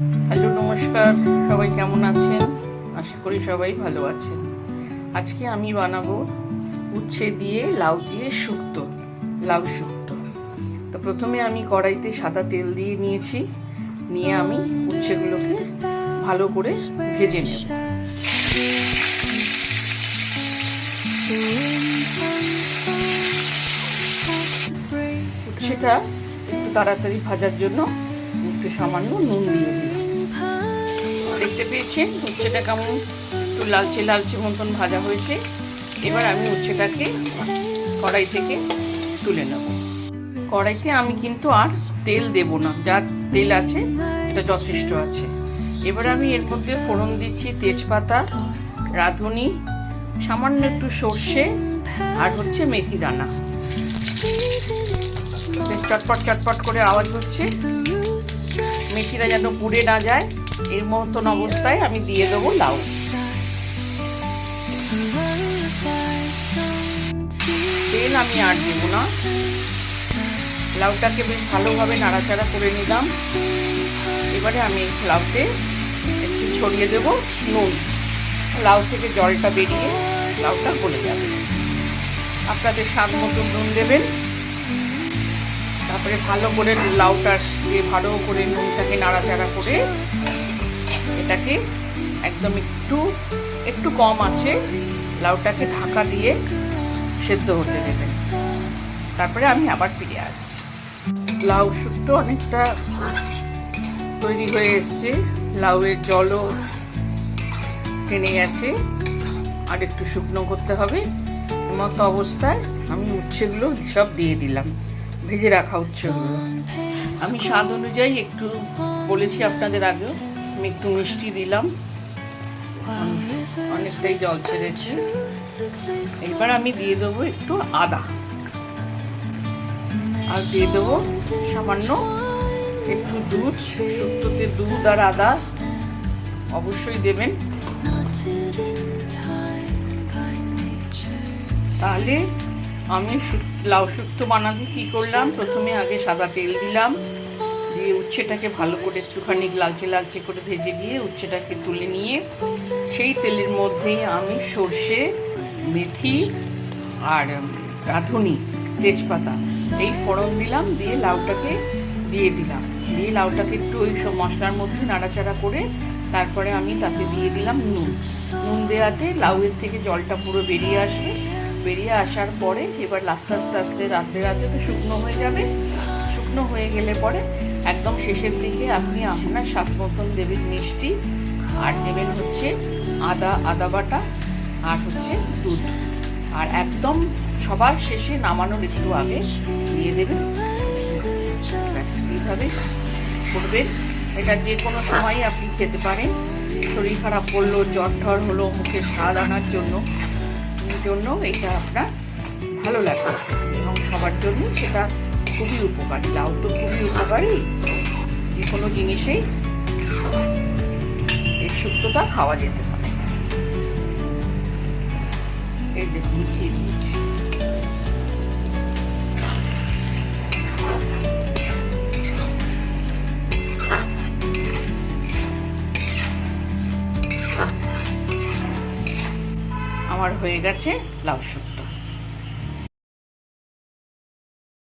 Hello, নমস্কার। সবাই কেমন আছেন? আশা করি সবাই ভালো আছেন। আজকে আমি বানাবো উচ্ছে দিয়ে লাউ দিয়ে শুক্তো, লাউ শুক্তো। তো প্রথমে আমি কড়াইতে সাদা তেল দিয়ে নিয়েছি, নিয়ে আমি উচ্ছেগুলোকে ভালো করে ভেজে নেব। উচ্ছেটা একটু তাড়াতাড়ি ভাজার জন্য একটু সামান্য নুন দিয়ে দিলাম। দেখতে পেয়েছেন উচ্ছেটা কেমন একটু লালচে লালচে মতন ভাজা হয়েছে। এবার আমি উচ্ছেটাকে কড়াই থেকে তুলে নেব। কড়াইতে আমি কিন্তু আর তেল দেব না, যা তেল আছে এটা যথেষ্ট আছে। এবার আমি এর মধ্যে ফোড়ন দিচ্ছি তেজপাতা, রাঁধুনি, সামান্য একটু সর্ষে আর হচ্ছে মেথি দানা। চটপট চটপট করে আওয়াজ হচ্ছে, মেথিটা যেন পুড়ে না যায়। এর মতন অবস্থায় আমি দিয়ে দেবো লাউ। তেল আমি আর দেবো না। লাউটাকে বেশ ভালোভাবে নাড়াচাড়া করে নিলাম। এবারে আমি লাউতে একটু ছড়িয়ে দেব নুন। লাউ থেকে জলটা বেরিয়ে লাউটা গলে যাবে। আপনাদের স্বাদ মতন নুন দেবেন। তারপরে ভালো করে লাউটা ভালো করে নুনটাকে নাড়াচাড়া করে এটাকে একদম একটু কম আছে লাউটাকে ঢাকা দিয়ে সেদ্ধ হতে দেবেন। তারপরে আমি আবার ফিরে আসছি। লাউ শুক্তো অনেকটা তৈরি হয়ে এসছে, লাউয়ের জলও টেনে গেছে, আর একটু শুকনো করতে হবে। মতো অবস্থায় আমি উচ্ছেগুলো সব দিয়ে দিলাম, ভেজে রাখা উচ্ছেগুলো। আমি স্বাদ অনুযায়ী একটু বলেছি আপনাদের আগেও, আমি একটু মিষ্টি দিলাম, অনেকটাই জল ছেড়েছি। এবার আমি দিয়ে দেবো একটু আদা, আর দিয়ে দেবো সামান্য একটু দুধ। শুক্তোতে দুধ আর আদা অবশ্যই দেবেন, তাহলে আমি লাউ শুক্তো বানাতে কি করলাম, প্রথমে আগে সাদা তেল দিলাম, দিয়ে উচ্ছেটাকে ভালো করে একটুখানি লালচে লালচে করে ভেজে দিয়ে উচ্ছেটাকে তুলে নিয়ে সেই তেলের মধ্যেই আমি সর্ষে, মেথি আর রাঁধুনি, তেজপাতা এই ফোড়ন দিলাম, দিয়ে লাউটাকে দিয়ে দিলাম। দিয়ে লাউটাকে একটু ওই সব মশলার মধ্যে নাড়াচাড়া করে তারপরে আমি তাতে দিয়ে দিলাম নুন। নুন দেওয়াতে লাউয়ের থেকে জলটা পুরো বেরিয়ে আসবে। বেরিয়ে আসার পরে এবার আস্তে আস্তে আস্তে রাঁধতে রাঁধতে তো শুকনো হয়ে যাবে। শুকনো হয়ে গেলে পরে একদম শেষের দিকে আপনি আপনার স্বাদ মতন দেবেন মিষ্টি, আর দেবেন হচ্ছে আদা বাটা, আর হচ্ছে দুধ, আর একদম সবার শেষে নামানোর একটু আগে দিয়ে দেবেন। এইভাবে করবেন। এটা যে কোনো সময় আপনি খেতে পারেন। শরীর খারাপ করলো, জ্বর ঠর হলো, মুখে স্বাদ আনার জন্য এটা আপনার ভালো লাগবে, এবং সবার জন্য সেটা খুবই উপকারী। লাউ তো খুবই উপকারী, যে কোনো জিনিসেই এই শুক্তোটা খাওয়া যেতে পারে। এই দেখুন খেয়ে দিয়েছি। আমার হয়ে গেছে লাউ শুক্তো।